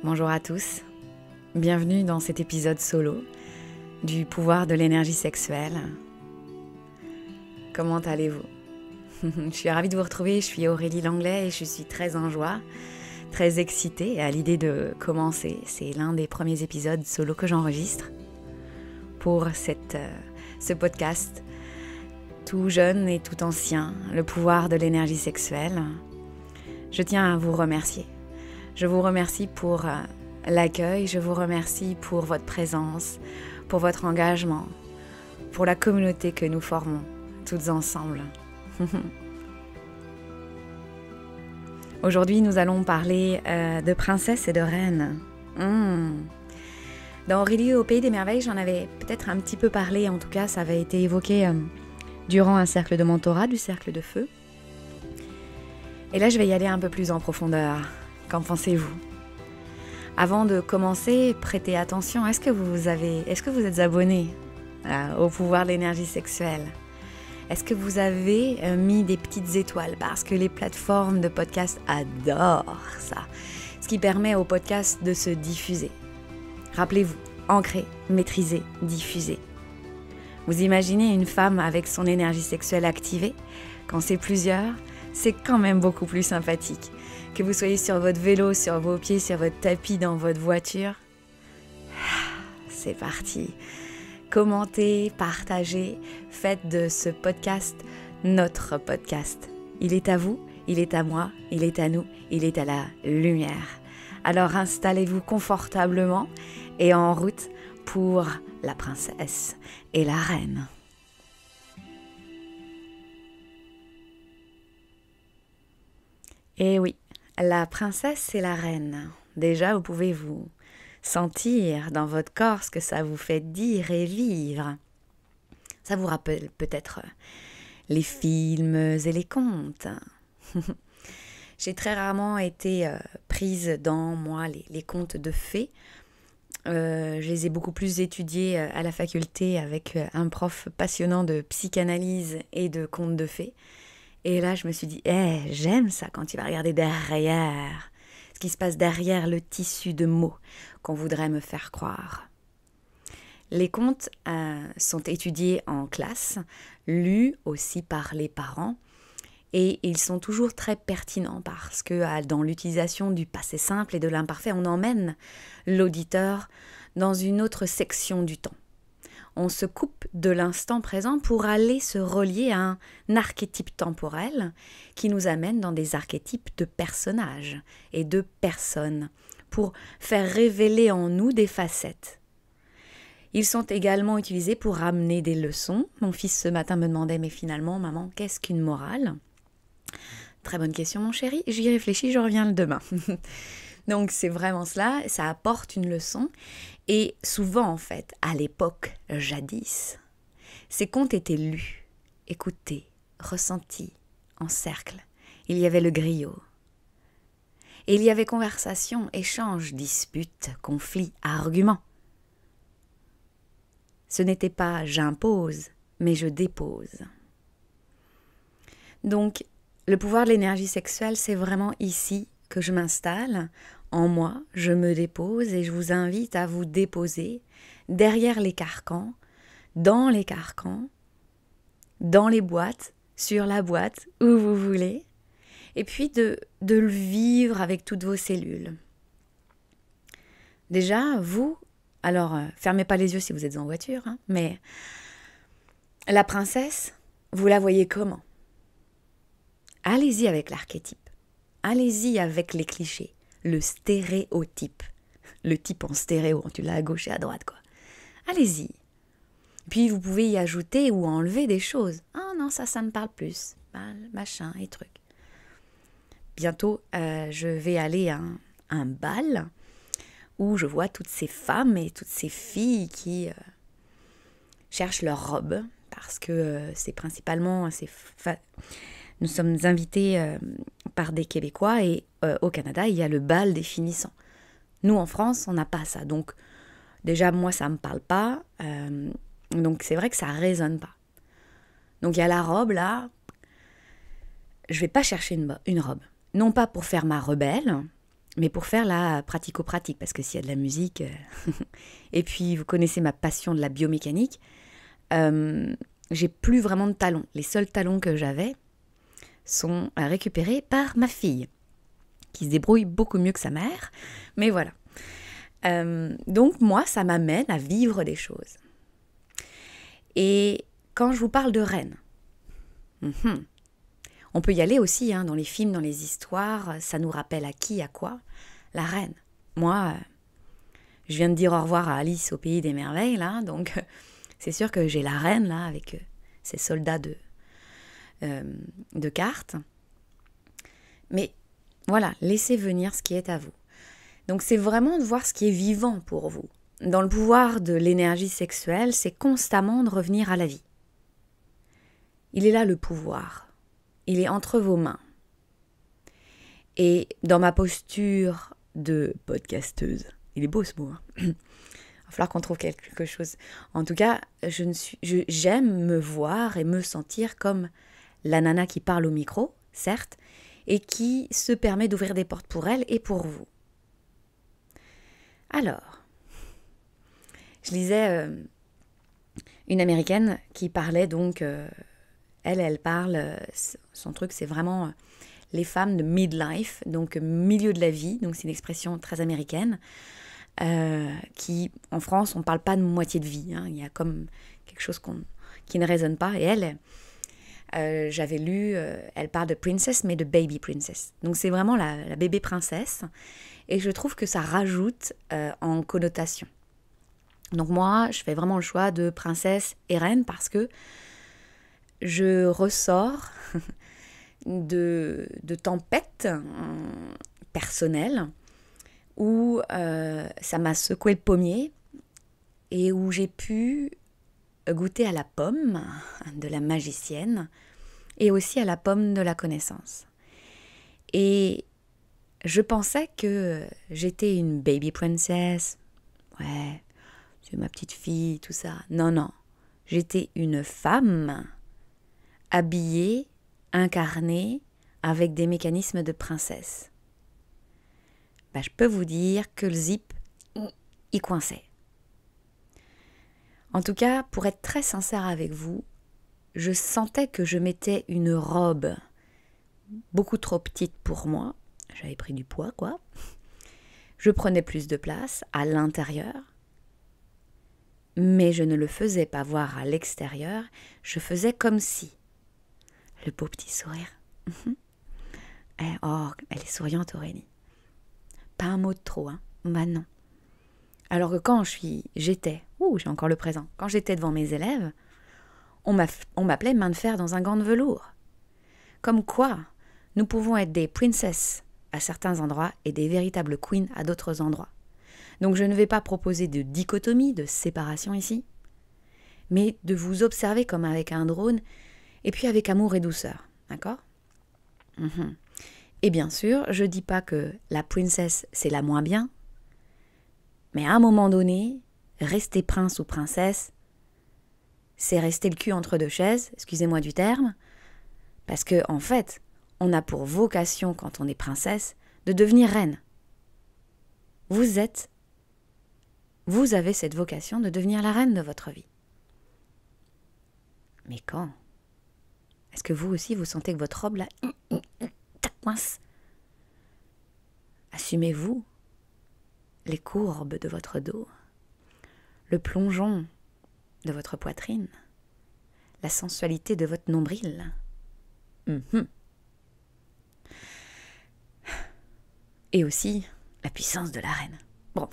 Bonjour à tous, bienvenue dans cet épisode solo du pouvoir de l'énergie sexuelle. Comment allez-vous? Je suis ravie de vous retrouver, je suis Aurélie Langlais et je suis très en joie, très excitée à l'idée de commencer. C'est l'un des premiers épisodes solo que j'enregistre pour ce podcast tout jeune et tout ancien, le pouvoir de l'énergie sexuelle. Je tiens à vous remercier. Je vous remercie pour l'accueil, je vous remercie pour votre présence, pour votre engagement, pour la communauté que nous formons toutes ensemble. Aujourd'hui, nous allons parler de princesse et de reine. Dans Aurélie au pays des merveilles, j'en avais peut-être un petit peu parlé, en tout cas ça avait été évoqué durant un cercle de mentorat, du cercle de feu. Et là, je vais y aller un peu plus en profondeur. Qu'en pensez-vous? Avant de commencer, prêtez attention. Est-ce que vous êtes abonné au pouvoir de l'énergie sexuelle? Est-ce que vous avez mis des petites étoiles? Parce que les plateformes de podcast adorent ça. Ce qui permet au podcast de se diffuser. Rappelez-vous, ancrer, maîtriser, diffuser. Vous imaginez une femme avec son énergie sexuelle activée? Quand c'est plusieurs, c'est quand même beaucoup plus sympathique. Que vous soyez sur votre vélo, sur vos pieds, sur votre tapis, dans votre voiture. C'est parti. Commentez, partagez, faites de ce podcast notre podcast. Il est à vous, il est à moi, il est à nous, il est à la lumière. Alors installez-vous confortablement et en route pour la princesse et la reine. Et oui, la princesse et la reine. Déjà, vous pouvez vous sentir dans votre corps ce que ça vous fait dire et vivre. Ça vous rappelle peut-être les films et les contes. J'ai très rarement été prise dans, moi, les contes de fées. Je les ai beaucoup plus étudiés à la faculté avec un prof passionnant de psychanalyse et de contes de fées. Et là, je me suis dit, j'aime ça quand tu vas regarder derrière, ce qui se passe derrière le tissu de mots qu'on voudrait me faire croire. Les contes sont étudiés en classe, lus aussi par les parents, et ils sont toujours très pertinents parce que dans l'utilisation du passé simple et de l'imparfait, on emmène l'auditeur dans une autre section du temps. On se coupe de l'instant présent pour aller se relier à un archétype temporel qui nous amène dans des archétypes de personnages et de personnes pour faire révéler en nous des facettes. Ils sont également utilisés pour ramener des leçons. Mon fils ce matin me demandait « Mais finalement, maman, qu'est-ce qu'une morale ?» Très bonne question, mon chéri. J'y réfléchis, je reviens le demain. Donc c'est vraiment cela, ça apporte une leçon. Et souvent, en fait, à l'époque, jadis, ces contes étaient lus, écoutés, ressentis, en cercle. Il y avait le griot. Et il y avait conversation, échange, dispute, conflit, argument. Ce n'était pas « j'impose », mais « je dépose ». Donc, le pouvoir de l'énergie sexuelle, c'est vraiment ici que je m'installe. En moi, je me dépose et je vous invite à vous déposer derrière les carcans, dans les boîtes, sur la boîte, où vous voulez, et puis de le vivre avec toutes vos cellules. Déjà, vous, alors fermez pas les yeux si vous êtes en voiture, mais la princesse, vous la voyez comment? Allez-y avec l'archétype, allez-y avec les clichés. Le stéréotype. Le type en stéréo, tu l'as à gauche et à droite, quoi. Allez-y. Puis vous pouvez y ajouter ou enlever des choses. Ah non, ça me parle plus. Machin et truc. Bientôt, je vais aller à un bal où je vois toutes ces femmes et toutes ces filles qui cherchent leur robe parce que c'est principalement... Nous sommes invités par des Québécois et au Canada, il y a le bal des finissants. Nous, en France, on n'a pas ça. Donc, déjà, moi, ça ne me parle pas. Donc, c'est vrai que ça ne résonne pas. Donc, il y a la robe, là. Je ne vais pas chercher une robe. Non pas pour faire ma rebelle, mais pour faire la pratico-pratique, parce que s'il y a de la musique, et puis vous connaissez ma passion de la biomécanique, j'ai plus vraiment de talons. Les seuls talons que j'avais sont récupérés par ma fille, qui se débrouille beaucoup mieux que sa mère, mais voilà. Donc moi, ça m'amène à vivre des choses. Et quand je vous parle de reine, on peut y aller aussi, dans les films, dans les histoires, ça nous rappelle à qui, à quoi? La reine. Moi, je viens de dire au revoir à Alice au pays des merveilles, là, donc c'est sûr que j'ai la reine, là, avec ses soldats de cartes. Mais voilà, laissez venir ce qui est à vous. Donc c'est vraiment de voir ce qui est vivant pour vous. Dans le pouvoir de l'énergie sexuelle, c'est constamment de revenir à la vie. Il est là le pouvoir. Il est entre vos mains. Et dans ma posture de podcasteuse, il est beau ce mot, il va falloir qu'on trouve quelque chose. En tout cas, j'aime me voir et me sentir comme la nana qui parle au micro, certes, et qui se permet d'ouvrir des portes pour elle et pour vous. Alors, je lisais une Américaine qui parlait donc, elle parle, son truc c'est vraiment les femmes de midlife, donc milieu de la vie, donc c'est une expression très américaine, qui en France on ne parle pas de moitié de vie, il y a comme quelque chose qui ne résonne pas, et elle, j'avais lu, elle parle de princess mais de baby princess, donc c'est vraiment la bébé princesse, et je trouve que ça rajoute en connotation. Donc moi, je fais vraiment le choix de princesse et reine parce que je ressors de tempêtes personnelles où ça m'a secoué le pommier et où j'ai pu goûter à la pomme de la magicienne et aussi à la pomme de la connaissance. Et je pensais que j'étais une baby princess. Ouais, c'est ma petite fille, tout ça. Non. J'étais une femme habillée, incarnée, avec des mécanismes de princesse. Je peux vous dire que le zip, il coinçait. En tout cas, pour être très sincère avec vous, je sentais que je mettais une robe beaucoup trop petite pour moi. J'avais pris du poids, quoi. Je prenais plus de place à l'intérieur, mais je ne le faisais pas voir à l'extérieur. Je faisais comme si. Le beau petit sourire. Oh, elle est souriante, Aurélie. Pas un mot de trop, hein. Non. Alors que quand j'étais, j'ai encore le présent, quand j'étais devant mes élèves, on m'appelait main de fer dans un gant de velours. Comme quoi, nous pouvons être des princesses à certains endroits et des véritables queens à d'autres endroits. Donc je ne vais pas proposer de dichotomie, de séparation ici, mais de vous observer comme avec un drone, et puis avec amour et douceur, d'accord ? Et bien sûr, je ne dis pas que la princesse, c'est la moins bien, mais à un moment donné, rester prince ou princesse, c'est rester le cul entre deux chaises, excusez-moi du terme, parce que en fait, on a pour vocation, quand on est princesse, de devenir reine. Vous avez cette vocation de devenir la reine de votre vie. Mais quand ? Est-ce que vous aussi, vous sentez que votre robe, là, ça coince ? Assumez-vous les courbes de votre dos, le plongeon de votre poitrine, la sensualité de votre nombril. Et aussi la puissance de la reine. Bon.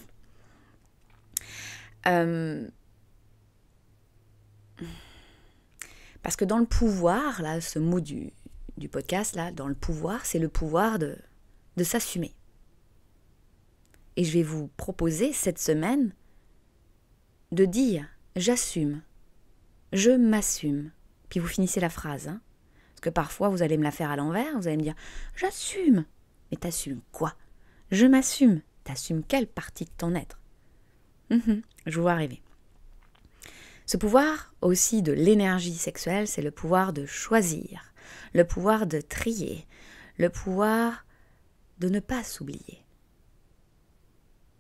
Parce que dans le pouvoir, là, ce mot du podcast, là, dans le pouvoir, c'est le pouvoir de s'assumer. Et je vais vous proposer cette semaine de dire « j'assume »,« je m'assume ». Puis vous finissez la phrase. Parce que parfois, vous allez me la faire à l'envers, vous allez me dire « j'assume ». Mais t'assumes quoi ? Je m'assume. T'assumes quelle partie de ton être ? Je vous vois arriver. Ce pouvoir aussi de l'énergie sexuelle, c'est le pouvoir de choisir, le pouvoir de trier, le pouvoir de ne pas s'oublier.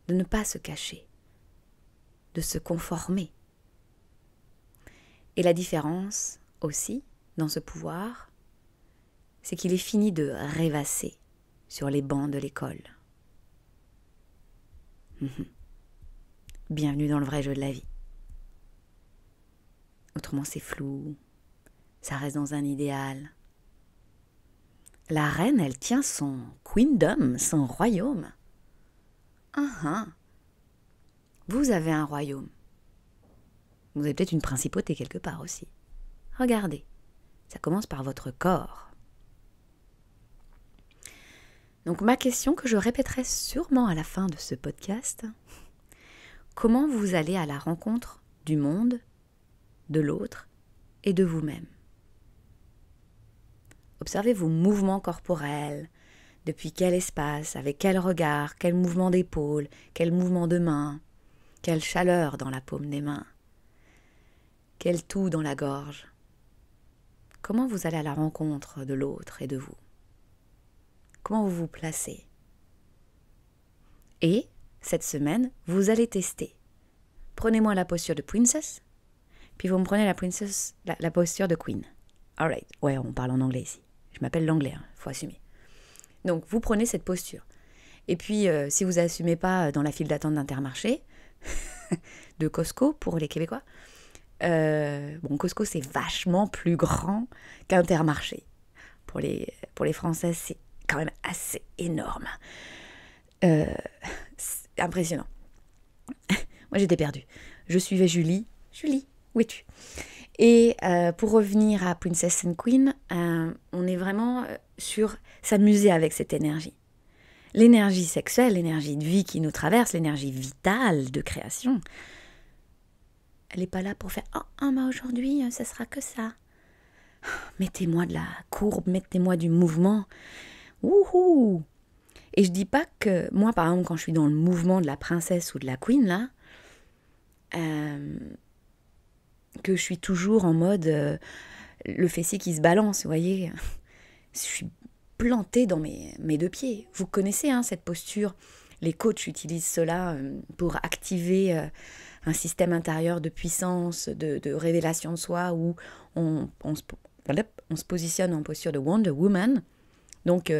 de ne pas se cacher, de se conformer. Et la différence aussi dans ce pouvoir, c'est qu'il est fini de rêvasser sur les bancs de l'école. Bienvenue dans le vrai jeu de la vie. Autrement, c'est flou, ça reste dans un idéal. La reine, elle tient son queendom, son royaume. Vous avez un royaume. Vous avez peut-être une principauté quelque part aussi. Regardez, ça commence par votre corps. Donc ma question que je répéterai sûrement à la fin de ce podcast, comment vous allez à la rencontre du monde, de l'autre et de vous-même? Observez vos mouvements corporels, depuis quel espace, avec quel regard, quel mouvement d'épaule, quel mouvement de main, quelle chaleur dans la paume des mains, quel toux dans la gorge. Comment vous allez à la rencontre de l'autre et de vous? Comment vous vous placez? Et, cette semaine, vous allez tester. Prenez-moi la posture de princess, puis vous me prenez la posture de queen. Alright, ouais, on parle en anglais ici. Je m'appelle l'anglais, faut assumer. Donc, vous prenez cette posture. Et puis, si vous n'assumez pas dans la file d'attente d'Intermarché, de Costco pour les Québécois, Costco, c'est vachement plus grand qu'Intermarché. Pour les Français, c'est quand même assez énorme. C'est impressionnant. Moi, j'étais perdue. Je suivais Julie. Julie, où es-tu? Et pour revenir à Princess and Queen, on est vraiment sur s'amuser avec cette énergie. L'énergie sexuelle, l'énergie de vie qui nous traverse, l'énergie vitale de création, elle n'est pas là pour faire « Oh, aujourd'hui, ça sera que ça. Mettez-moi de la courbe, mettez-moi du mouvement. Wouhou !» Et je dis pas que, moi par exemple, quand je suis dans le mouvement de la princesse ou de la queen, là, que je suis toujours en mode le fessier qui se balance, vous voyez. Je suis plantée dans mes deux pieds. Vous connaissez cette posture. Les coachs utilisent cela pour activer un système intérieur de puissance, de révélation de soi, où on se positionne en posture de Wonder Woman. Donc,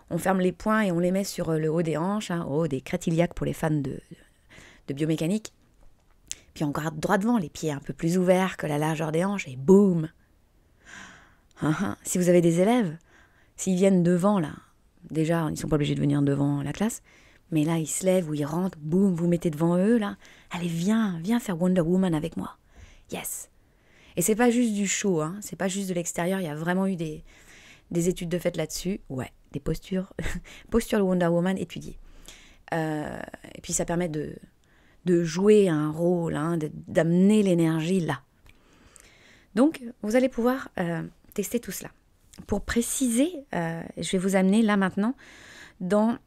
on ferme les poings et on les met sur le haut des hanches, des crêtes iliaques pour les fans de biomécanique. Puis on garde droit devant, les pieds un peu plus ouverts que la largeur des hanches, et boum. Si vous avez des élèves, s'ils viennent devant, là, déjà, ils ne sont pas obligés de venir devant la classe, mais là, ils se lèvent ou ils rentrent, boum, vous mettez devant eux, là. Allez, viens faire Wonder Woman avec moi. Yes. Et c'est pas juste du show, c'est pas juste de l'extérieur, il y a vraiment eu des études de fait là-dessus. Ouais, des postures de Wonder Woman étudiées. Et puis ça permet de jouer un rôle, d'amener l'énergie là. Donc, vous allez pouvoir tester tout cela. Pour préciser, je vais vous amener là maintenant dans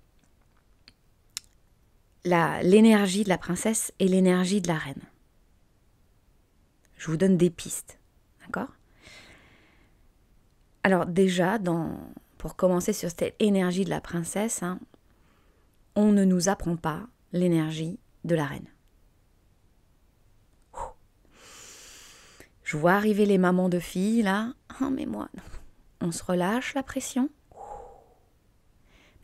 l'énergie de la princesse et l'énergie de la reine. Je vous donne des pistes, d'accord? Alors déjà, pour commencer sur cette énergie de la princesse, on ne nous apprend pas l'énergie de la reine. Je vois arriver les mamans de filles, là. Oh, mais moi, on se relâche la pression.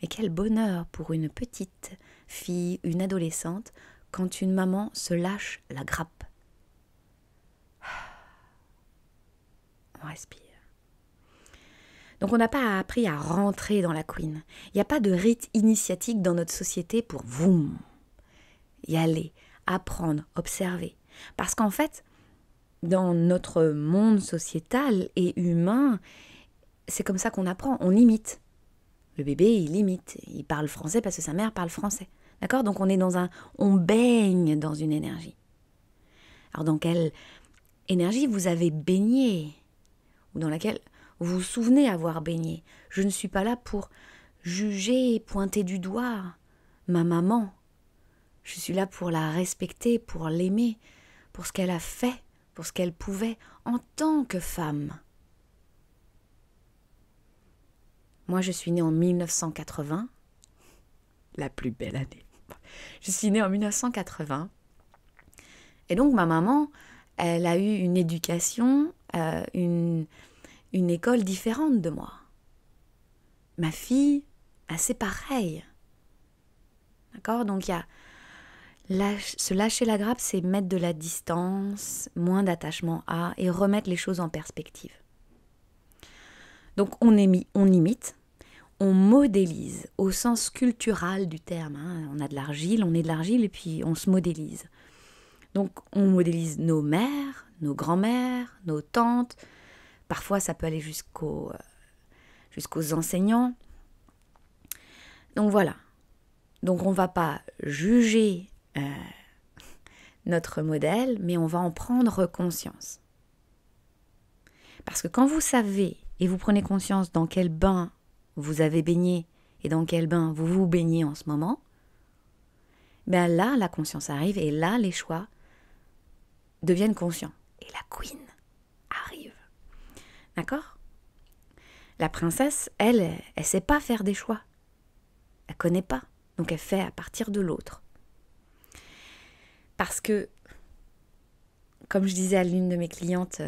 Mais quel bonheur pour une petite fille, une adolescente, quand une maman se lâche la grappe. On respire. Donc on n'a pas appris à rentrer dans la queen. Il n'y a pas de rite initiatique dans notre société pour voum, y aller, apprendre, observer. Parce qu'en fait, dans notre monde sociétal et humain, c'est comme ça qu'on apprend, on imite. Le bébé, il imite, il parle français parce que sa mère parle français. D'accord? Donc on baigne dans une énergie. Alors dans quelle énergie vous avez baigné? Ou dans laquelle vous vous souvenez avoir baigné? Je ne suis pas là pour juger, pointer du doigt ma maman. Je suis là pour la respecter, pour l'aimer, pour ce qu'elle a fait, pour ce qu'elle pouvait en tant que femme. Moi, je suis née en 1980, la plus belle année. Je suis née en 1980. Et donc ma maman, elle a eu une éducation, une école différente de moi. Ma fille, c'est pareil. D'accord? Donc il y a se lâcher la grappe, c'est mettre de la distance, moins d'attachement à, et remettre les choses en perspective. Donc on imite, on modélise au sens culturel du terme. Hein. On a de l'argile, on est de l'argile et puis on se modélise. Donc on modélise nos mères, nos grands-mères, nos tantes. Parfois ça peut aller jusqu'aux enseignants. Donc voilà. Donc on ne va pas juger notre modèle, mais on va en prendre conscience. Parce que quand vous savez et vous prenez conscience dans quel bain vous avez baigné et dans quel bain vous vous baignez en ce moment, ben là, la conscience arrive et là, les choix deviennent conscients. Et la queen arrive. D'accord? La princesse, elle sait pas faire des choix. Elle connaît pas. Donc elle fait à partir de l'autre. Parce que, comme je disais à l'une de mes clientes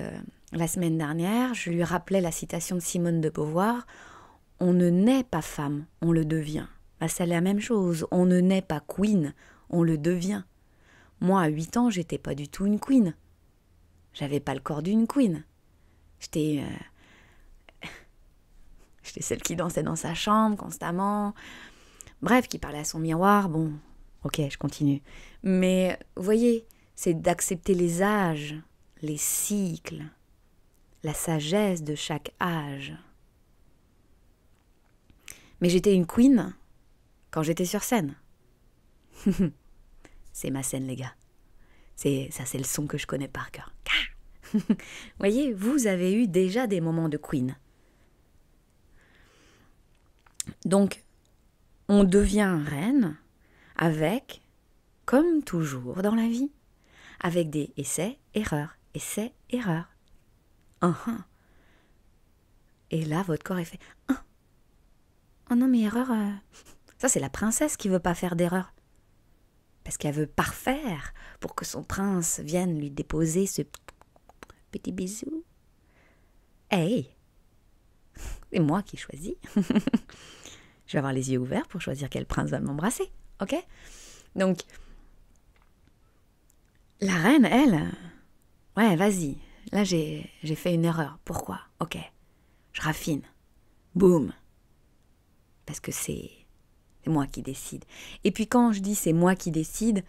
la semaine dernière, je lui rappelais la citation de Simone de Beauvoir, « On ne naît pas femme, on le devient ». Ben, c'est la même chose, on ne naît pas queen, on le devient. Moi, à 8 ans, j'étais pas du tout une queen. J'avais pas le corps d'une queen. J'étais celle qui dansait dans sa chambre constamment. Bref, qui parlait à son miroir. Bon, ok, je continue. Mais, vous voyez, c'est d'accepter les âges, les cycles, la sagesse de chaque âge. Mais j'étais une queen quand j'étais sur scène. C'est ma scène, les gars. C'est le son que je connais par cœur. Vous voyez, vous avez eu déjà des moments de queen. Donc, on devient reine avec, comme toujours dans la vie, avec des essais-erreurs, essais-erreurs. Et là, votre corps est fait. Oh non, mais erreur. Ça, c'est la princesse qui veut pas faire d'erreur. Parce qu'elle veut parfaire pour que son prince vienne lui déposer ce petit bisou. Hey, c'est moi qui choisis. Je vais avoir les yeux ouverts pour choisir quel prince va m'embrasser, ok? Donc, la reine, elle, ouais, vas-y. Là, j'ai fait une erreur. Pourquoi? Ok, je raffine. Boum. Parce que c'est moi qui décide. Et puis quand je dis c'est moi qui décide,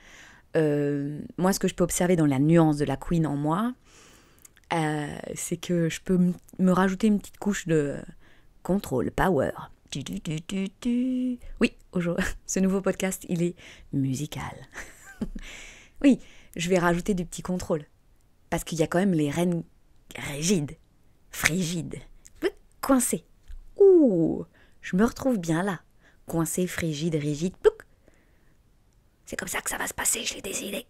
moi, ce que je peux observer dans la nuance de la queen en moi, c'est que je peux me rajouter une petite couche de contrôle, power. Oui, ce nouveau podcast, il est musical. Oui, je vais rajouter du petit contrôle. Parce qu'il y a quand même les reines rigides, frigides, coincées. Ouh, je me retrouve bien là. Coincée, frigide, rigide. C'est comme ça que ça va se passer, je l'ai décidé.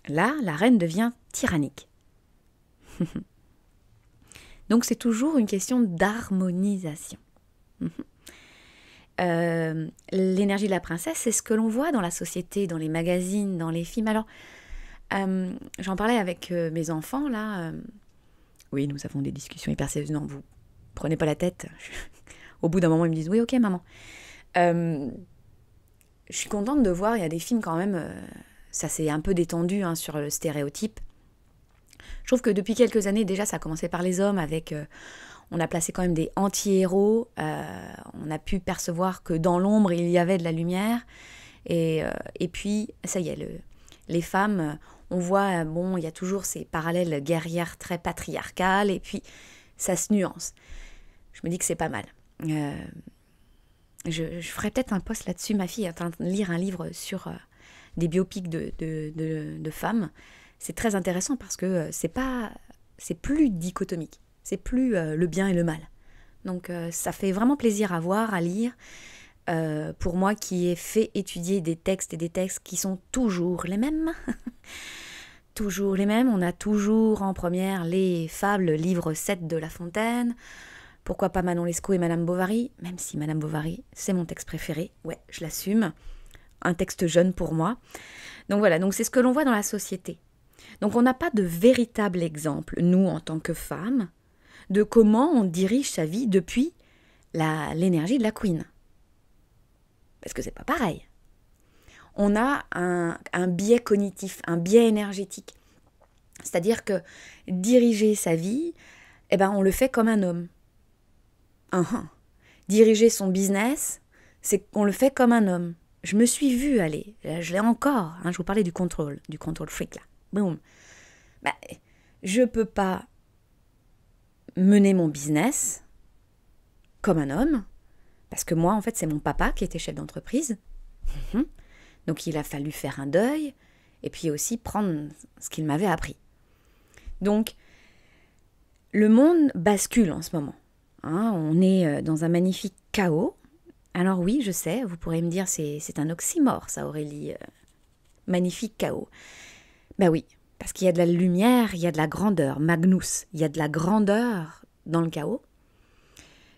Là, la reine devient tyrannique. Donc c'est toujours une question d'harmonisation. L'énergie de la princesse, c'est ce que l'on voit dans la société, dans les magazines, dans les films. Alors, j'en parlais avec mes enfants, là. Oui, nous avons des discussions hyper sérieuses. Non, vous prenez pas la tête. Au bout d'un moment, ils me disent « Oui, ok, maman. » Je suis contente de voir, il y a des films quand même, ça s'est un peu détendu sur le stéréotype. Je trouve que depuis quelques années, déjà, ça a commencé par les hommes avec... on a placé quand même des anti-héros. On a pu percevoir que dans l'ombre, il y avait de la lumière. Et puis, ça y est, les femmes, on voit, bon, il y a toujours ces parallèles guerrières très patriarcales. Et puis, ça se nuance. Je me dis que c'est pas mal. Je ferai peut-être un post là-dessus. Ma fille est en train de lire un livre sur des biopics de femmes. C'est très intéressant parce que c'est plus dichotomique. C'est plus le bien et le mal. Donc ça fait vraiment plaisir à voir, à lire. Pour moi qui ai fait étudier des textes et des textes qui sont toujours les mêmes. Toujours les mêmes. On a toujours en première les fables, livre 7 de La Fontaine. Pourquoi pas Manon Lescaut et Madame Bovary? Même si Madame Bovary, c'est mon texte préféré. Ouais, je l'assume. Un texte jeune pour moi. Donc voilà, donc c'est ce que l'on voit dans la société. Donc on n'a pas de véritable exemple, nous en tant que femmes, de comment on dirige sa vie depuis l'énergie de la Queen. Parce que c'est pas pareil. On a un biais cognitif, un biais énergétique. C'est-à-dire que diriger sa vie, eh ben, on le fait comme un homme. Diriger son business, c'est qu'on le fait comme un homme. Je me suis vue aller, je l'ai encore, je vous parlais du contrôle freak là. Boum. Ben, je ne peux pas mener mon business comme un homme, parce que moi, en fait, c'est mon papa qui était chef d'entreprise. Donc, il a fallu faire un deuil, et puis aussi prendre ce qu'il m'avait appris. Donc, le monde bascule en ce moment. On est dans un magnifique chaos. Alors oui, je sais, vous pourrez me dire, c'est un oxymore, ça, Aurélie. Magnifique chaos. Ben oui, parce qu'il y a de la lumière, il y a de la grandeur. Magnus, il y a de la grandeur dans le chaos.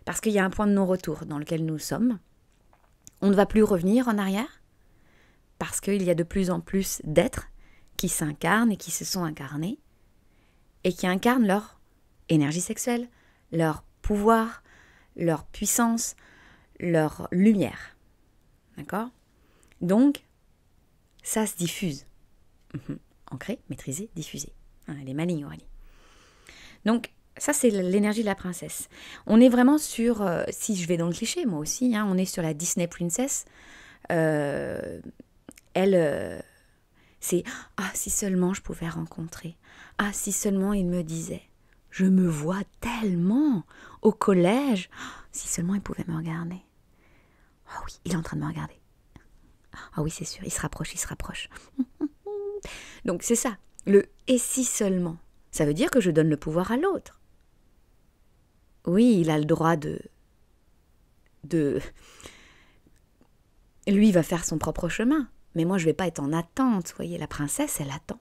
Parce qu'il y a un point de non-retour dans lequel nous sommes. On ne va plus revenir en arrière. Parce qu'il y a de plus en plus d'êtres qui s'incarnent et qui se sont incarnés. Et qui incarnent leur énergie sexuelle, leur pouvoir, leur puissance, leur lumière. D'accord? Donc, ça se diffuse. Ancré, maîtrisé, diffusé. Elle est maligne, Aurélie. Donc, ça, c'est l'énergie de la princesse. On est vraiment sur, si je vais dans le cliché, moi aussi, on est sur la Disney Princess. C'est « Ah, si seulement je pouvais rencontrer. Ah, si seulement il me disait. Je me vois tellement au collège. Si seulement il pouvait me regarder. Ah oui, il est en train de me regarder. Ah oui, c'est sûr, il se rapproche, il se rapproche. » Donc c'est ça, le « et si seulement ». Ça veut dire que je donne le pouvoir à l'autre. Oui, il a le droit de... Lui, il va faire son propre chemin. Mais moi, je ne vais pas être en attente. Vous voyez, la princesse, elle attend.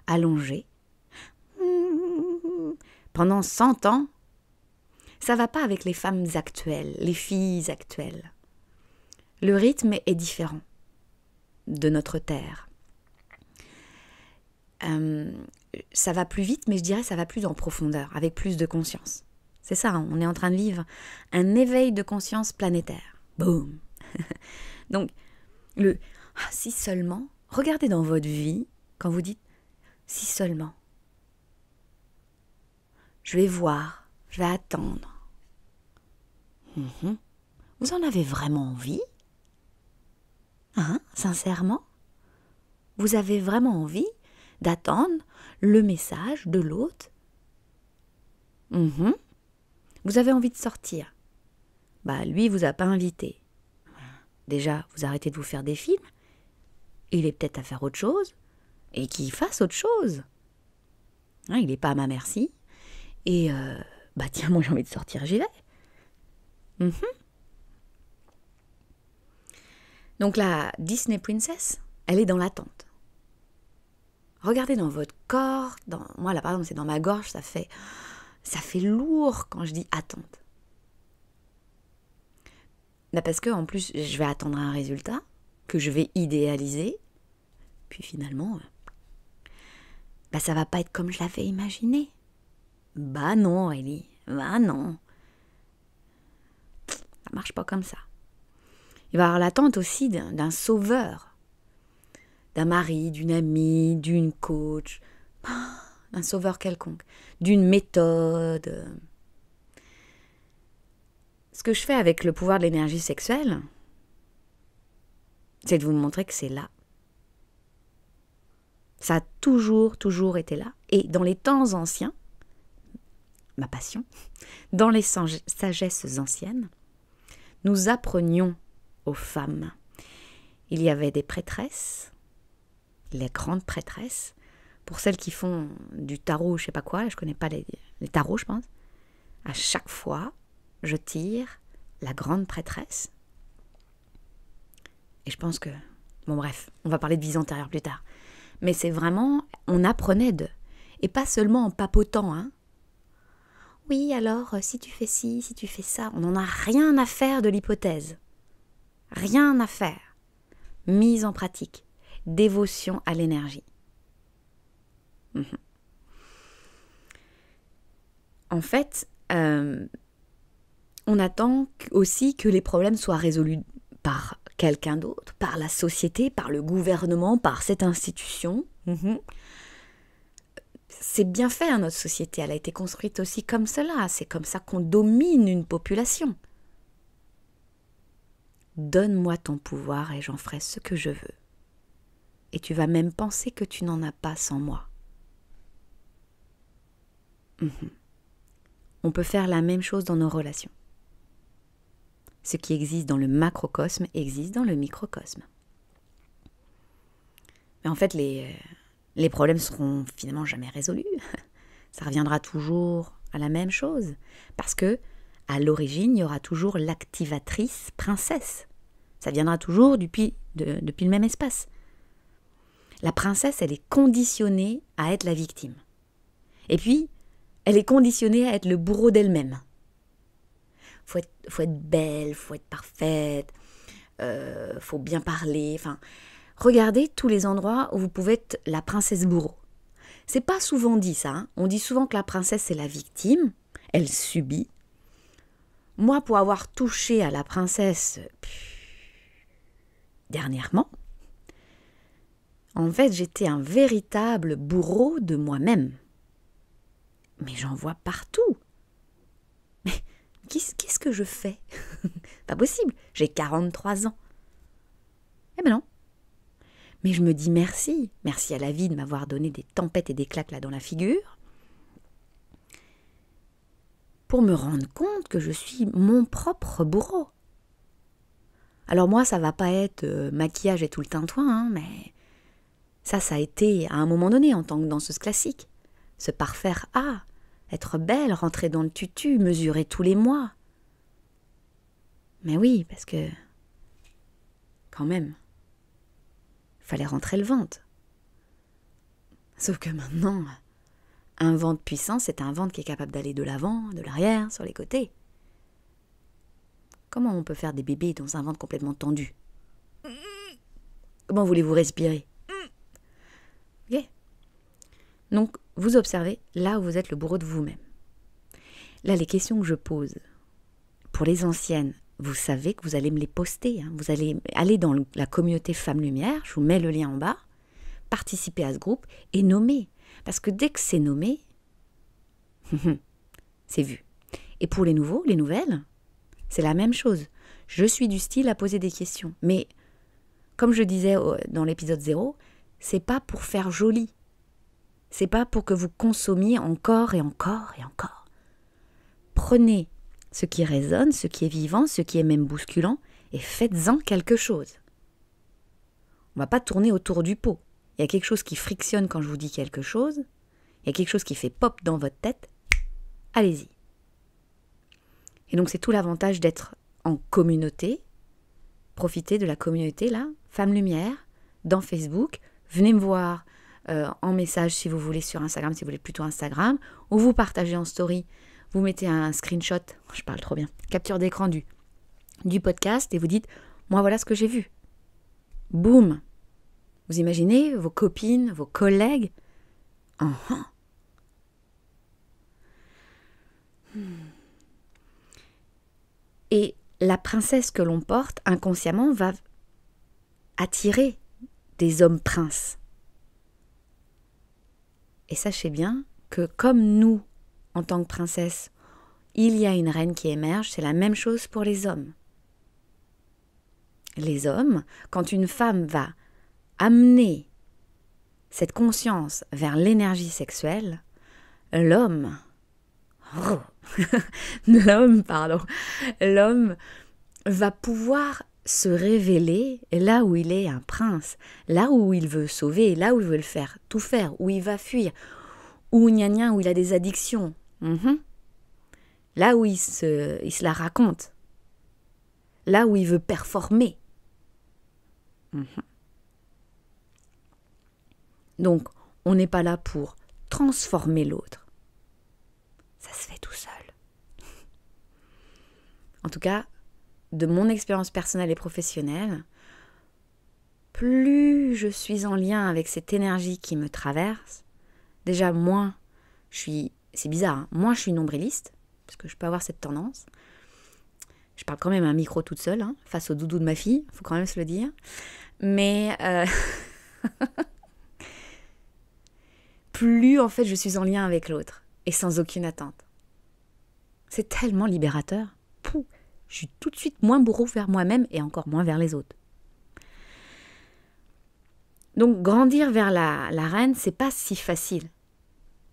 Allongée. Pendant 100 ans. Ça ne va pas avec les femmes actuelles, les filles actuelles. Le rythme est différent de notre terre. Ça va plus vite, mais je dirais ça va plus en profondeur, avec plus de conscience. C'est ça, on est en train de vivre un éveil de conscience planétaire. Boum. Donc, si seulement, regardez dans votre vie, quand vous dites si seulement, je vais voir, je vais attendre. Vous en avez vraiment envie? Sincèrement? Vous avez vraiment envie d'attendre le message de l'autre? Vous avez envie de sortir. Lui, il vous a pas invité. Déjà, vous arrêtez de vous faire des films. Il est peut-être à faire autre chose. Et qu'il fasse autre chose. Il n'est pas à ma merci. Et, tiens, moi j'ai envie de sortir, j'y vais. Donc la Disney Princess, elle est dans l'attente. Regardez dans votre corps. Moi, là, par exemple, c'est dans ma gorge, ça fait lourd quand je dis attente. Parce que en plus, je vais attendre un résultat que je vais idéaliser. Puis finalement, ça va pas être comme je l'avais imaginé. Non, Ellie. Non. Ça marche pas comme ça. Il va y avoir l'attente aussi d'un sauveur. D'un mari, d'une amie, d'une coach. D'un sauveur quelconque. D'une méthode. Ce que je fais avec le pouvoir de l'énergie sexuelle, c'est de vous montrer que c'est là. Ça a toujours été là. Et dans les temps anciens, ma passion, dans les sagesses anciennes, nous apprenions aux femmes. Il y avait des prêtresses, les grandes prêtresses, pour celles qui font du tarot, je sais pas quoi, je connais pas les tarots, je pense. À chaque fois, je tire la grande prêtresse. Et je pense que... Bon bref, on va parler de vie antérieure plus tard. Mais c'est vraiment... On apprenait d'eux. Et pas seulement en papotant, oui, alors, si tu fais ci, si tu fais ça, on n'en a rien à faire de l'hypothèse. Rien à faire. Mise en pratique. Dévotion à l'énergie. En fait, on attend aussi que les problèmes soient résolus par quelqu'un d'autre, par la société, par le gouvernement, par cette institution. C'est bien fait, notre société, elle a été construite aussi comme cela, c'est comme ça qu'on domine une population. Donne-moi ton pouvoir et j'en ferai ce que je veux. Et tu vas même penser que tu n'en as pas sans moi. On peut faire la même chose dans nos relations. Ce qui existe dans le macrocosme existe dans le microcosme. Mais en fait, les problèmes seront finalement jamais résolus. Ça reviendra toujours à la même chose. Parce que, à l'origine, il y aura toujours l'activatrice princesse. Ça viendra toujours depuis le même espace. La princesse, elle est conditionnée à être la victime. Et puis, elle est conditionnée à être le bourreau d'elle-même. Faut être belle, faut être parfaite, faut bien parler. Enfin, regardez tous les endroits où vous pouvez être la princesse bourreau. C'est pas souvent dit ça. Hein. On dit souvent que la princesse c'est la victime, elle subit. Moi, pour avoir touché à la princesse dernièrement, en fait, j'étais un véritable bourreau de moi-même. Mais j'en vois partout. Mais qu'est-ce que je fais? Pas possible, j'ai 43 ans. Eh ben non. Mais je me dis merci. Merci à la vie de m'avoir donné des tempêtes et des claques là dans la figure. Pour me rendre compte que je suis mon propre bourreau. Alors moi, ça va pas être maquillage et tout le tintouin, hein, mais ça a été à un moment donné en tant que danseuse classique. Se parfaire à, être belle, rentrer dans le tutu, mesurer tous les mois. Mais oui, parce que, quand même, fallait rentrer le ventre. Sauf que maintenant, un ventre puissant, c'est un ventre qui est capable d'aller de l'avant, de l'arrière, sur les côtés. Comment on peut faire des bébés dans un ventre complètement tendu? Comment voulez-vous respirer? Ok. Donc, vous observez là où vous êtes le bourreau de vous-même. Là, les questions que je pose, pour les anciennes, vous savez que vous allez me les poster. Hein. Vous allez aller dans la communauté Femmes Lumière, je vous mets le lien en bas, participer à ce groupe et nommer. Parce que dès que c'est nommé, c'est vu. Et pour les nouveaux, les nouvelles, c'est la même chose. Je suis du style à poser des questions. Mais, comme je disais dans l'épisode 0, c'est pas pour faire joli. C'est pas pour que vous consommiez encore et encore et encore. Prenez ce qui résonne, ce qui est vivant, ce qui est même bousculant, et faites-en quelque chose. On ne va pas tourner autour du pot. Il y a quelque chose qui frictionne quand je vous dis quelque chose, il y a quelque chose qui fait pop dans votre tête, allez-y. Et donc c'est tout l'avantage d'être en communauté. Profitez de la communauté là, Femmes Lumière, dans Facebook. Venez me voir en message si vous voulez sur Instagram, si vous voulez plutôt Instagram, ou vous partagez en story. Vous mettez un screenshot, je parle trop bien, capture d'écran du podcast et vous dites, moi voilà ce que j'ai vu. Boum. Vous imaginez vos copines, vos collègues. Et la princesse que l'on porte inconsciemment va attirer des hommes princes. Et sachez bien que comme nous, en tant que princesse, il y a une reine qui émerge, c'est la même chose pour les hommes. Les hommes, quand une femme va amener cette conscience vers l'énergie sexuelle, l'homme va pouvoir se révéler là où il est un prince, là où il veut sauver, là où il veut le faire, tout faire, où il va fuir, où où il a des addictions, là où il se la raconte, là où il veut performer. Donc, on n'est pas là pour transformer l'autre. Ça se fait tout seul. en tout cas, de mon expérience personnelle et professionnelle, plus je suis en lien avec cette énergie qui me traverse, déjà moins c'est bizarre, hein, moins je suis nombriliste, parce que je peux avoir cette tendance. Je parle quand même à un micro toute seule, hein, face au doudou de ma fille, il faut quand même se le dire. Mais plus en fait je suis en lien avec l'autre, et sans aucune attente. C'est tellement libérateur. Pouh, je suis tout de suite moins bourreau vers moi-même et encore moins vers les autres. Donc grandir vers la reine, c'est pas si facile.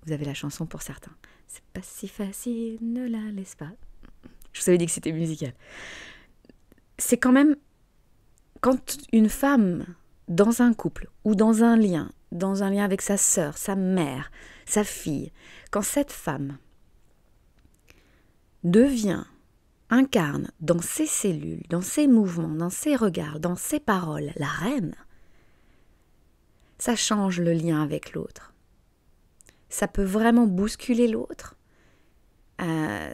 Vous avez la chanson pour certains. C'est pas si facile, ne la laisse pas. Je vous avais dit que c'était musical. C'est quand même, quand une femme, dans un couple ou dans un lien avec sa sœur, sa mère, sa fille, quand cette femme incarne dans ses cellules, dans ses mouvements, dans ses regards, dans ses paroles, la reine, ça change le lien avec l'autre. Ça peut vraiment bousculer l'autre.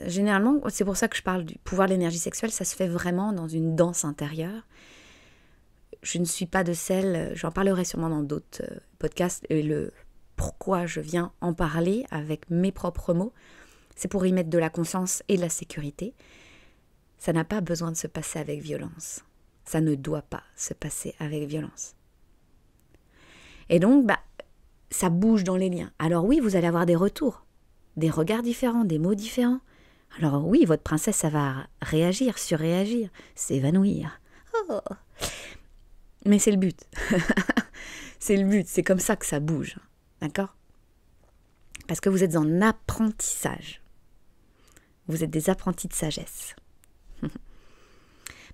Généralement, c'est pour ça que je parle du pouvoir de l'énergie sexuelle, ça se fait vraiment dans une danse intérieure. Je ne suis pas de celle, j'en parlerai sûrement dans d'autres podcasts, et le pourquoi je viens en parler avec mes propres mots, c'est pour y mettre de la conscience et de la sécurité. Ça n'a pas besoin de se passer avec violence. Ça ne doit pas se passer avec violence. Et donc, ça bouge dans les liens. Alors oui, vous allez avoir des retours, des regards différents, des mots différents. Alors oui, votre princesse, ça va réagir, surréagir, s'évanouir. Oh. Mais c'est le but. C'est le but, c'est comme ça que ça bouge. D'accord ? Parce que vous êtes en apprentissage. Vous êtes des apprentis de sagesse.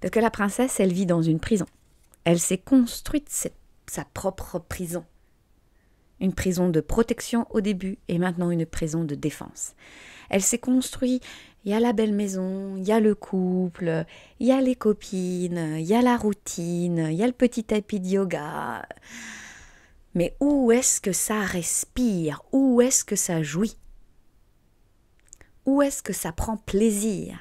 Parce que la princesse, elle vit dans une prison. Elle s'est construite sa propre prison. Une prison de protection au début et maintenant une prison de défense. Elle s'est construite, il y a la belle maison, il y a le couple, il y a les copines, il y a la routine, il y a le petit tapis de yoga. Mais où est-ce que ça respire? Où est-ce que ça jouit? Où est-ce que ça prend plaisir?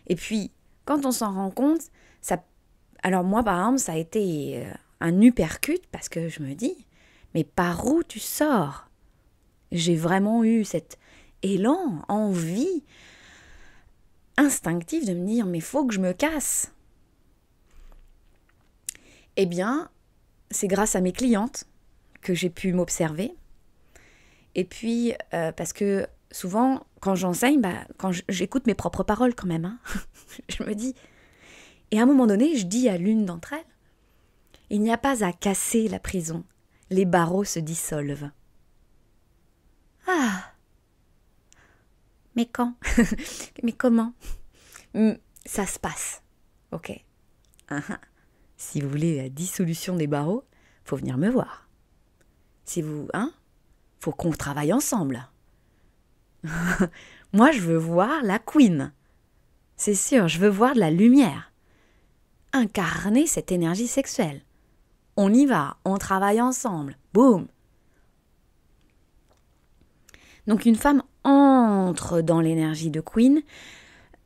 Et puis, quand on s'en rend compte, alors moi par exemple, ça a été un uppercut parce que je me dis, mais par où tu sors? J'ai vraiment eu cet élan, envie instinctive de me dire, mais faut que je me casse. Eh bien, c'est grâce à mes clientes que j'ai pu m'observer. Et puis, parce que souvent, quand j'enseigne, quand j'écoute mes propres paroles quand même, hein, je me dis... Et à un moment donné, je dis à l'une d'entre elles, il n'y a pas à casser la prison, les barreaux se dissolvent. Ah! Mais quand? Mais comment? Ça se passe, ok. Si vous voulez la dissolution des barreaux, faut venir me voir. Si vous, faut qu'on travaille ensemble. Moi, je veux voir la queen. C'est sûr, je veux voir de la lumière. Incarner cette énergie sexuelle. On y va, on travaille ensemble. Boum. Donc une femme entre dans l'énergie de queen.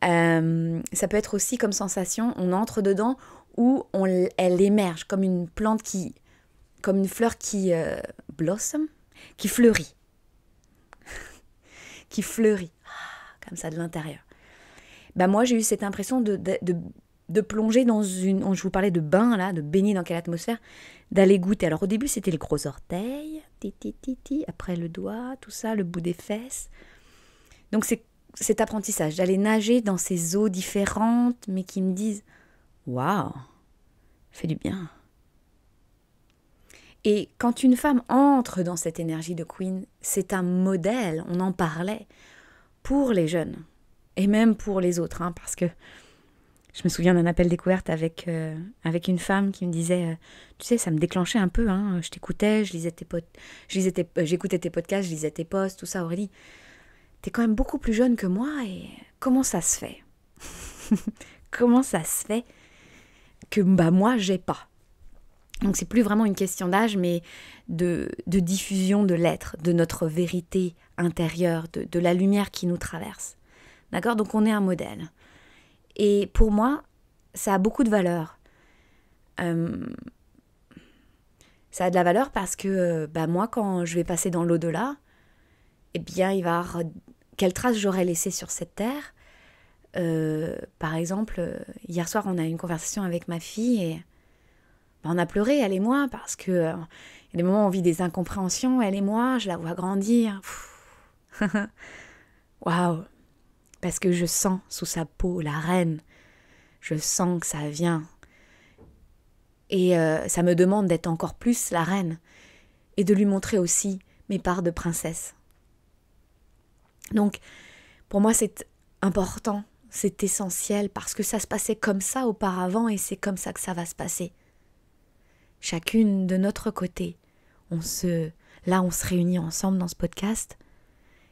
Ça peut être aussi comme sensation, on entre dedans où elle émerge comme une plante comme une fleur qui blossom, qui fleurit. Qui fleurit, comme ça de l'intérieur. Moi j'ai eu cette impression de plonger dans je vous parlais de bain là, de baigner dans quelle atmosphère, d'aller goûter. Alors au début c'était les gros orteils, après le doigt, tout ça, le bout des fesses. Donc c'est cet apprentissage, d'aller nager dans ces eaux différentes, mais qui me disent « Waouh, fait du bien ». Et quand une femme entre dans cette énergie de queen, c'est un modèle, on en parlait, pour les jeunes, et même pour les autres, parce que je me souviens d'un appel découverte avec une femme qui me disait tu sais, ça me déclenchait un peu, je t'écoutais, j'écoutais tes podcasts, je lisais tes posts, tout ça, Aurélie. T'es quand même beaucoup plus jeune que moi et comment ça se fait? Comment ça se fait que moi, j'ai pas? Donc c'est plus vraiment une question d'âge, mais de diffusion de l'être, de notre vérité intérieure, de la lumière qui nous traverse. D'accord? Donc on est un modèle. Et pour moi, ça a beaucoup de valeur. Ça a de la valeur parce que moi, quand je vais passer dans l'au-delà, eh bien, il va y avoir quelle trace j'aurais laissée sur cette terre. Par exemple, hier soir, on a eu une conversation avec ma fille et on a pleuré, elle et moi, parce que y a des moments où on vit des incompréhensions, elle et moi, je la vois grandir. Waouh! Parce que je sens sous sa peau la reine. Je sens que ça vient. Et ça me demande d'être encore plus la reine et de lui montrer aussi mes parts de princesse. Donc, pour moi, c'est important, c'est essentiel parce que ça se passait comme ça auparavant et c'est comme ça que ça va se passer. Chacune de notre côté, on se réunit ensemble dans ce podcast,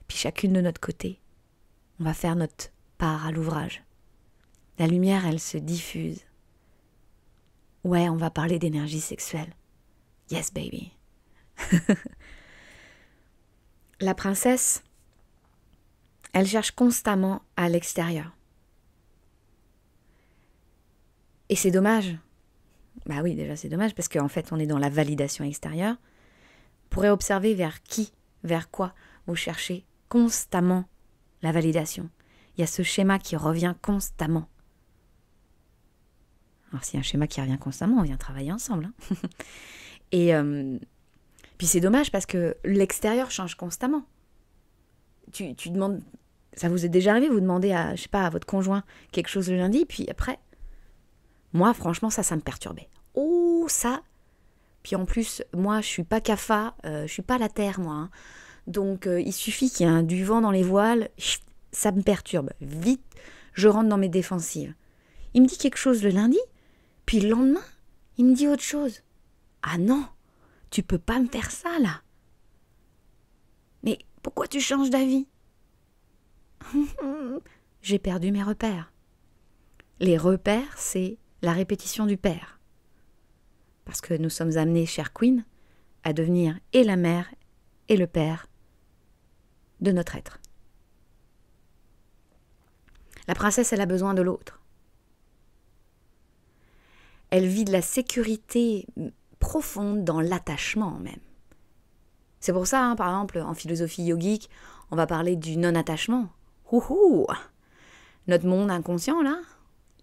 puis chacune de notre côté, on va faire notre part à l'ouvrage. La lumière, elle se diffuse. Ouais, on va parler d'énergie sexuelle. Yes, baby. La princesse, elle cherche constamment à l'extérieur. Et c'est dommage. Bah oui, déjà c'est dommage parce qu'en fait on est dans la validation extérieure. Vous pourrez observer vers qui, vers quoi vous cherchez constamment la validation. Il y a ce schéma qui revient constamment. Alors s'il y a un schéma qui revient constamment, on vient travailler ensemble. Hein. Et puis c'est dommage parce que l'extérieur change constamment. Tu demandes, ça vous est déjà arrivé, vous demandez à, je sais pas, à votre conjoint quelque chose le lundi, puis après, moi franchement ça me perturbait. Oh ça. Puis en plus, moi je suis pas CAFA, je suis pas la terre moi. Hein. Donc il suffit qu'il y ait du vent dans les voiles, ça me perturbe. Vite, je rentre dans mes défensives. Il me dit quelque chose le lundi, puis le lendemain, il me dit autre chose. Ah non, tu peux pas me faire ça là. Mais pourquoi tu changes d'avis? J'ai perdu mes repères. Les repères, c'est la répétition du père. Parce que nous sommes amenés, chère Queen, à devenir et la mère et le père de notre être. La princesse, elle a besoin de l'autre. Elle vit de la sécurité profonde dans l'attachement même. C'est pour ça, par exemple, en philosophie yogique, on va parler du non-attachement. Ouhou! Notre monde inconscient, là,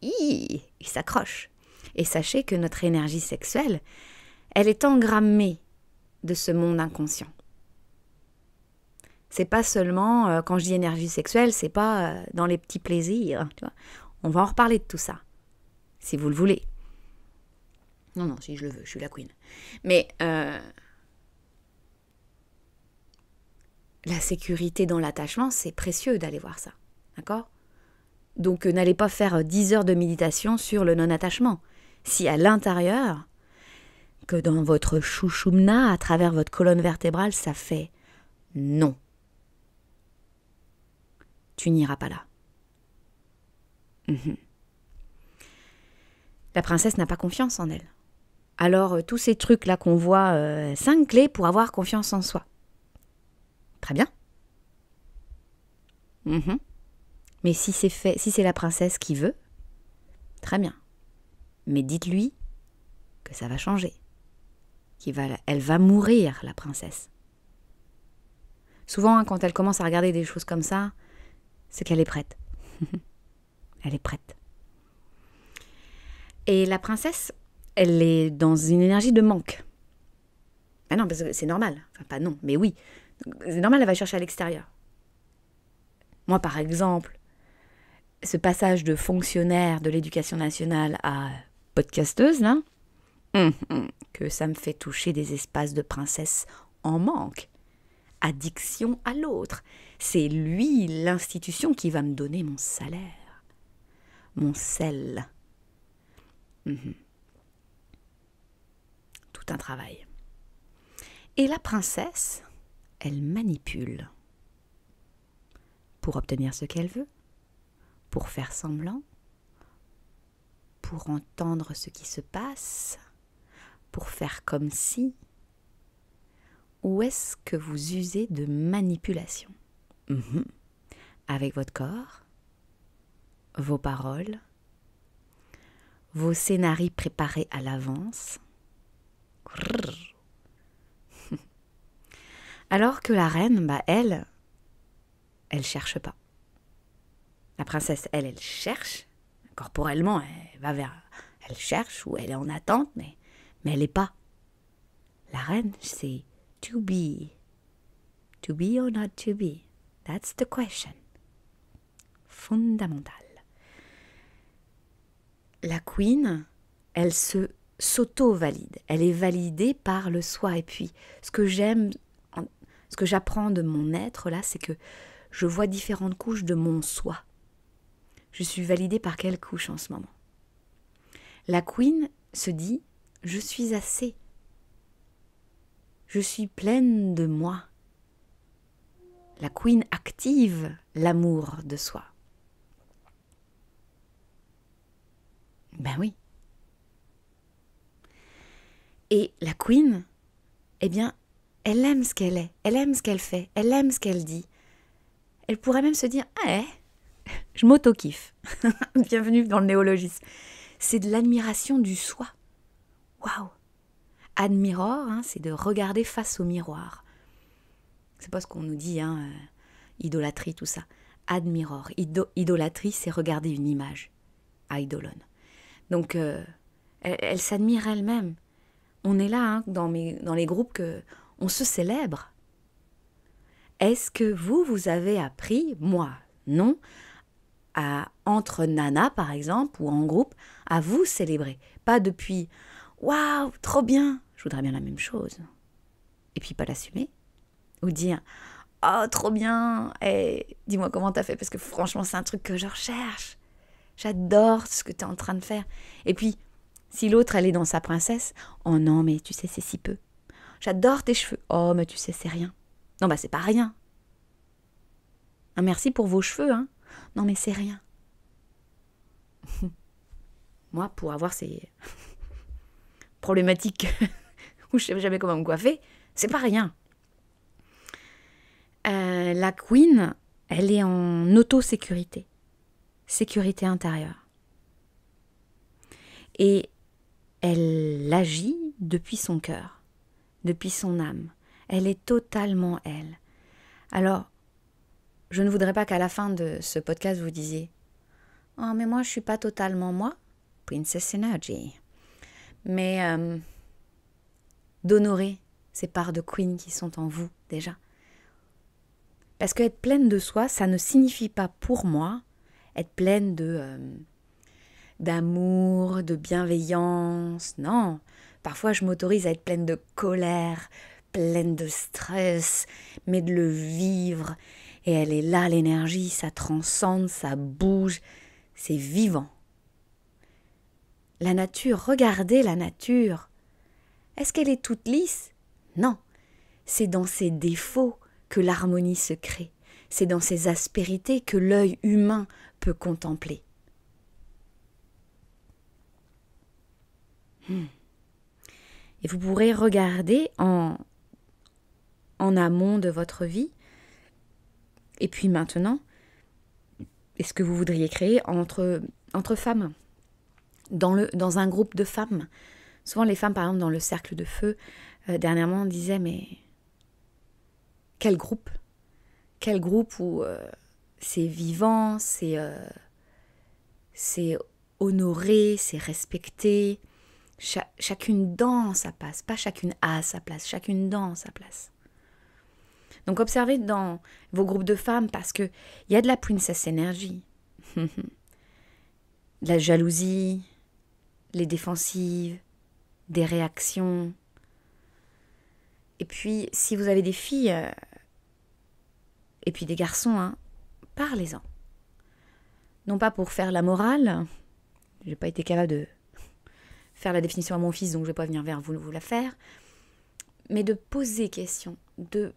il s'accroche. Et sachez que notre énergie sexuelle, elle est engrammée de ce monde inconscient. C'est pas seulement, quand je dis énergie sexuelle, c'est pas dans les petits plaisirs. Tu vois. On va en reparler de tout ça, si vous le voulez. Non, si je le veux, je suis la queen. Mais la sécurité dans l'attachement, c'est précieux d'aller voir ça. D'accord ? Donc n'allez pas faire 10 heures de méditation sur le non-attachement. Si à l'intérieur, que dans votre chouchoumna, à travers votre colonne vertébrale, ça fait non. Tu n'iras pas là. La princesse n'a pas confiance en elle. Alors, tous ces trucs-là qu'on voit, 5 clés pour avoir confiance en soi. Très bien. Mais si c'est la princesse qui veut, très bien. Mais dites-lui que ça va changer. Elle va mourir, la princesse. Souvent, quand elle commence à regarder des choses comme ça, c'est qu'elle est prête. Elle est prête. Et la princesse, elle est dans une énergie de manque. Ben non, parce que c'est normal. Enfin, pas non, mais oui. C'est normal, elle va chercher à l'extérieur. Moi, par exemple, ce passage de fonctionnaire de l'éducation nationale à podcasteuse, là, que ça me fait toucher des espaces de princesse en manque. Addiction à l'autre. C'est lui, l'institution, qui va me donner mon salaire. Mon sel. Tout un travail. Et la princesse, elle manipule. Pour obtenir ce qu'elle veut. Pour faire semblant. Pour entendre ce qui se passe. Pour faire comme si. Ou est-ce que vous usez de manipulation? Avec votre corps, vos paroles, vos scénarios préparés à l'avance. Alors que la reine, elle cherche pas. La princesse, elle cherche. Corporellement, elle cherche ou elle est en attente, mais elle n'est pas. La reine, c'est to be. To be or not to be. That's the question. Fondamentale. La queen, elle s'auto-valide. Elle est validée par le soi. Et puis, ce que j'apprends de mon être, là, c'est que je vois différentes couches de mon soi. Je suis validée par quelle couche en ce moment? La queen se dit, je suis assez. Je suis pleine de moi. La queen active l'amour de soi. Ben oui. Et la queen, eh bien, elle aime ce qu'elle est, elle aime ce qu'elle fait, elle aime ce qu'elle dit. Elle pourrait même se dire, je m'auto-kiffe. Bienvenue dans le néologisme. C'est de l'admiration du soi. Waouh. Admiror, c'est de regarder face au miroir. C'est pas ce qu'on nous dit, idolâtrie, tout ça. Admiror. Idolâtrie, c'est regarder une image. Eidolon. Donc, elle s'admire elle-même. On est là, dans les groupes, on se célèbre. Est-ce que vous avez appris, moi, non, entre nanas, par exemple, ou en groupe, à vous célébrer? Pas depuis « Waouh, trop bien !» Je voudrais bien la même chose. Et puis pas l'assumer. Ou dire « Oh, trop bien, dis-moi comment t'as fait, parce que franchement, c'est un truc que je recherche. J'adore ce que t'es en train de faire. » Et puis, si l'autre, elle est dans sa princesse, « Oh non, mais tu sais, c'est si peu. J'adore tes cheveux. Oh, mais tu sais, c'est rien. » Non, c'est pas rien. Merci pour vos cheveux, Non, mais c'est rien. Moi, pour avoir ces problématiques où je sais jamais comment me coiffer, c'est pas rien. La queen, elle est en auto-sécurité. Sécurité intérieure. Et elle agit depuis son cœur, depuis son âme. Elle est totalement elle. Alors, je ne voudrais pas qu'à la fin de ce podcast, vous disiez « Oh, mais moi, je ne suis pas totalement moi. » Princess Energy. Mais d'honorer ces parts de queen qui sont en vous, déjà. Parce qu'être pleine de soi, ça ne signifie pas pour moi être pleine d'amour, de bienveillance. Non, parfois je m'autorise à être pleine de colère, pleine de stress, mais de le vivre. Et elle est là, l'énergie, ça transcende, ça bouge, c'est vivant. La nature, regardez la nature. Est-ce qu'elle est toute lisse? Non, c'est dans ses défauts que l'harmonie se crée. C'est dans ses aspérités que l'œil humain peut contempler. Et vous pourrez regarder en amont de votre vie. Et puis maintenant, est-ce que vous voudriez créer entre femmes, dans un groupe de femmes? Souvent les femmes, par exemple, dans le cercle de feu, dernièrement, on disait, mais quel groupe où c'est vivant, c'est honoré, c'est respecté. Chacune dans sa place, pas chacune à sa place, chacune dans sa place. Donc observez dans vos groupes de femmes, parce qu'il y a de la princess énergie, de la jalousie, les défensives, des réactions. Et puis, si vous avez des filles, et puis des garçons, parlez-en. Non pas pour faire la morale, j'ai pas été capable de faire la définition à mon fils, donc je vais pas venir vers vous la faire, mais de poser question, de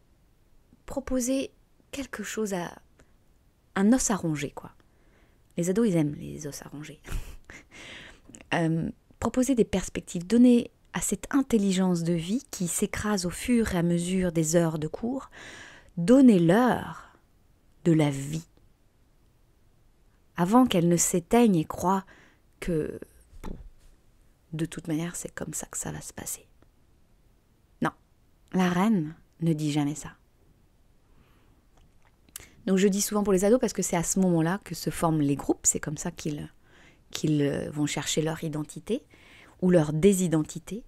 proposer quelque chose, un os à ronger, quoi. Les ados, ils aiment les os à ronger. Proposer des perspectives, donner à cette intelligence de vie qui s'écrase au fur et à mesure des heures de cours, donnez-leur de la vie. Avant qu'elle ne s'éteigne et croie que de toute manière, c'est comme ça que ça va se passer. Non, la reine ne dit jamais ça. Donc je dis souvent pour les ados parce que c'est à ce moment-là que se forment les groupes, c'est comme ça qu'ils vont chercher leur identité ou leur désidentité.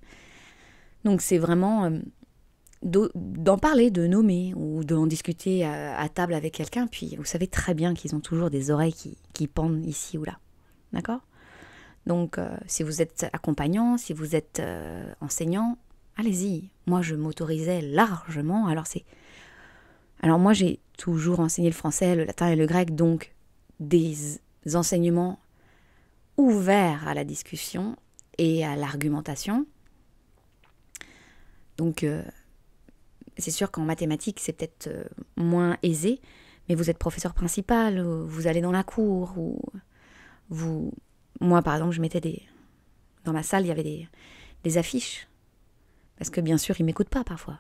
Donc c'est vraiment d'en parler, de nommer ou d'en discuter à table avec quelqu'un. Puis vous savez très bien qu'ils ont toujours des oreilles qui pendent ici ou là. D'accord ? Donc si vous êtes accompagnant, si vous êtes enseignant, allez-y. Moi je m'autorisais largement. Alors moi j'ai toujours enseigné le français, le latin et le grec, donc des enseignements ouverts à la discussion et à l'argumentation. Donc c'est sûr qu'en mathématiques c'est peut-être moins aisé, mais vous êtes professeur principal, vous allez dans la cour, ou moi par exemple je mettais dans ma salle il y avait des affiches, parce que bien sûr ils m'écoutent pas parfois,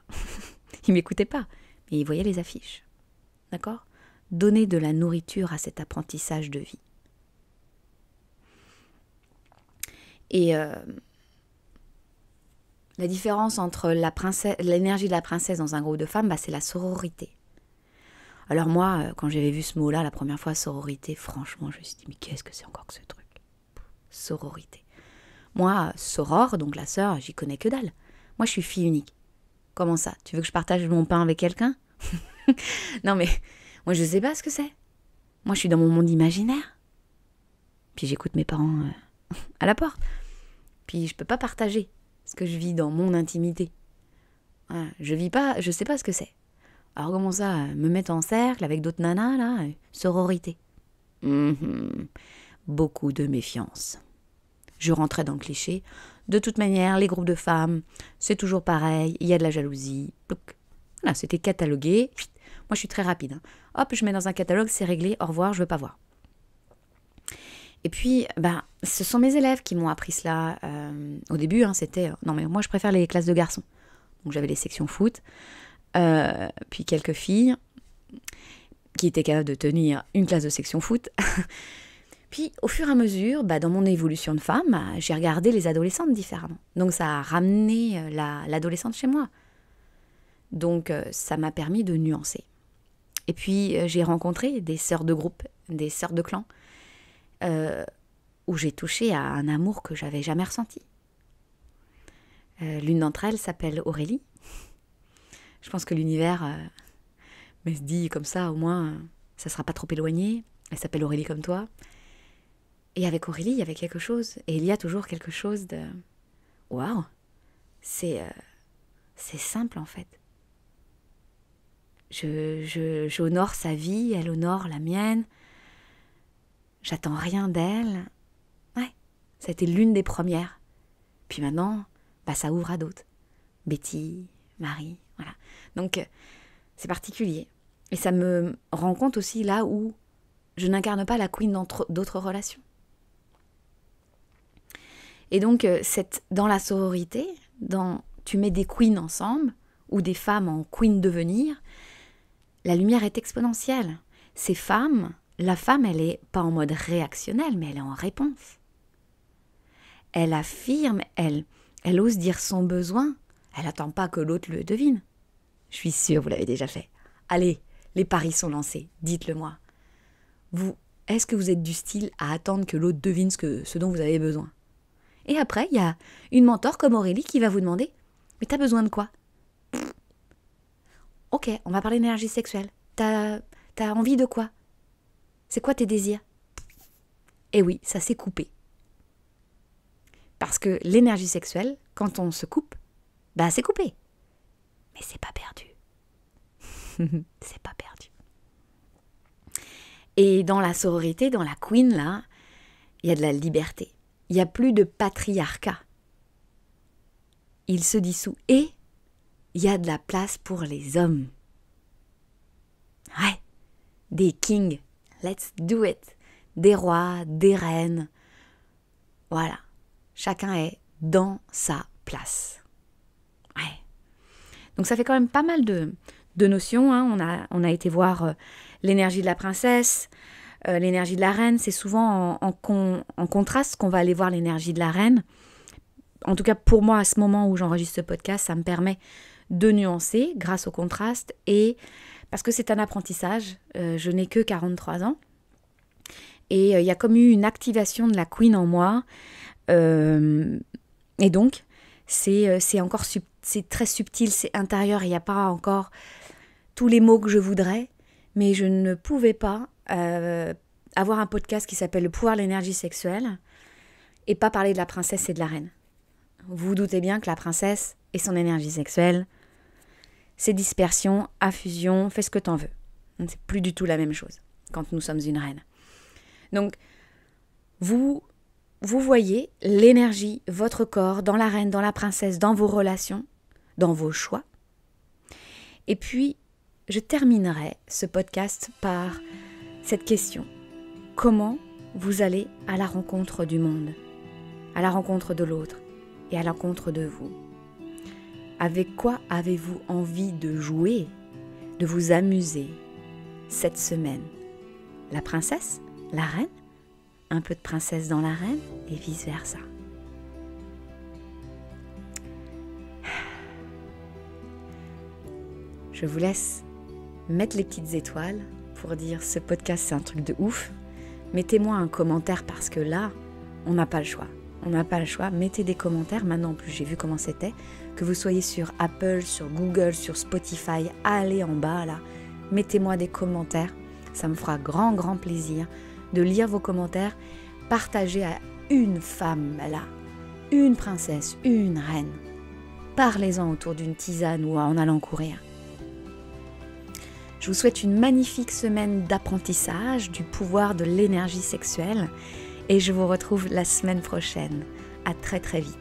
ils m'écoutaient pas, mais ils voyaient les affiches, d'accord ? Donner de la nourriture à cet apprentissage de vie. Et la différence entre l'énergie de la princesse dans un groupe de femmes, c'est la sororité. Alors moi, quand j'avais vu ce mot-là la première fois, sororité, franchement, je me suis dit, mais qu'est-ce que c'est encore que ce truc ? Sororité. Moi, soror, donc la sœur, j'y connais que dalle. Moi, je suis fille unique. Comment ça ? Tu veux que je partage mon pain avec quelqu'un ? Non mais, moi je sais pas ce que c'est. Moi je suis dans mon monde imaginaire. Puis j'écoute mes parents à la porte. Puis je peux pas partager ce que je vis dans mon intimité. Voilà, je sais pas ce que c'est. Alors comment ça, me mettre en cercle avec d'autres nanas là, sororité. Beaucoup de méfiance. Je rentrais dans le cliché. De toute manière, les groupes de femmes, c'est toujours pareil, il y a de la jalousie. Voilà, c'était catalogué. Moi, je suis très rapide. Hein. Hop, je mets dans un catalogue, c'est réglé, au revoir, je veux pas voir. Et puis, ce sont mes élèves qui m'ont appris cela. Au début, c'était... non, mais moi, je préfère les classes de garçons. Donc, j'avais les sections foot. Puis, quelques filles qui étaient capables de tenir une classe de section foot. Puis, au fur et à mesure, dans mon évolution de femme, j'ai regardé les adolescentes différemment. Donc, ça a ramené l'adolescente chez moi. Donc, ça m'a permis de nuancer. Et puis, j'ai rencontré des sœurs de groupe, des sœurs de clan, où j'ai touché à un amour que j'avais jamais ressenti. L'une d'entre elles s'appelle Aurélie. Je pense que l'univers me dit comme ça, au moins, ça sera pas trop éloigné. Elle s'appelle Aurélie comme toi. Et avec Aurélie, il y avait quelque chose. Et il y a toujours quelque chose de... Waouh! C'est simple, en fait. J'honore sa vie, elle honore la mienne. J'attends rien d'elle. Ouais, ça a été l'une des premières. Puis maintenant, ça ouvre à d'autres. Betty, Marie, voilà. Donc, c'est particulier. Et ça me rend compte aussi là où je n'incarne pas la queen d'autres relations. Et donc, dans la sororité, tu mets des queens ensemble, ou des femmes en queen devenir, la lumière est exponentielle. Ces femmes, la femme, elle n'est pas en mode réactionnel, mais elle est en réponse. Elle affirme, elle ose dire son besoin. Elle n'attend pas que l'autre le devine. Je suis sûre, vous l'avez déjà fait. Allez, les paris sont lancés, dites-le moi. Est-ce que vous êtes du style à attendre que l'autre devine ce dont vous avez besoin ? Et après, il y a une mentor comme Aurélie qui va vous demander « Mais t'as besoin de quoi ?» Ok, on va parler d'énergie sexuelle. T'as envie de quoi ? C'est quoi tes désirs ? Et oui, ça s'est coupé. Parce que l'énergie sexuelle, quand on se coupe, c'est coupé. Mais c'est pas perdu. C'est pas perdu. Et dans la sororité, dans la queen, là, il y a de la liberté. Il n'y a plus de patriarcat. Il se dissout et il y a de la place pour les hommes. Ouais, des kings, let's do it. Des rois, des reines. Voilà, chacun est dans sa place. Ouais. Donc ça fait quand même pas mal de notions. Hein. On a été voir l'énergie de la princesse, l'énergie de la reine. C'est souvent en contraste qu'on va aller voir l'énergie de la reine. en tout cas pour moi, à ce moment où j'enregistre ce podcast, ça me permet de nuancer grâce au contraste et parce que c'est un apprentissage. Je n'ai que 43 ans et il y a comme eu une activation de la queen en moi. Et donc, c'est très subtil, c'est intérieur, il n'y a pas encore tous les mots que je voudrais, mais je ne pouvais pas avoir un podcast qui s'appelle Le pouvoir de l'énergie sexuelle et pas parler de la princesse et de la reine. Vous vous doutez bien que la princesse et son énergie sexuelle, c'est dispersion, affusion, fais ce que t'en veux. C'est plus du tout la même chose quand nous sommes une reine. Donc, vous voyez l'énergie, votre corps, dans la reine, dans la princesse, dans vos relations, dans vos choix. Et puis, je terminerai ce podcast par cette question. Comment vous allez à la rencontre du monde, à la rencontre de l'autre et à la rencontre de vous? Avec quoi avez-vous envie de jouer, de vous amuser cette semaine? La princesse? La reine? Un peu de princesse dans la reine et vice-versa. Je vous laisse mettre les petites étoiles pour dire ce podcast c'est un truc de ouf. Mettez-moi un commentaire parce que là, on n'a pas le choix. On n'a pas le choix. Mettez des commentaires. Maintenant, en plus, j'ai vu comment c'était. Que vous soyez sur Apple, sur Google, sur Spotify, allez en bas là. Mettez-moi des commentaires. Ça me fera grand plaisir de lire vos commentaires. Partagez à une femme là, une princesse, une reine. Parlez-en autour d'une tisane ou en allant courir. Je vous souhaite une magnifique semaine d'apprentissage du pouvoir de l'énergie sexuelle et je vous retrouve la semaine prochaine. À très vite.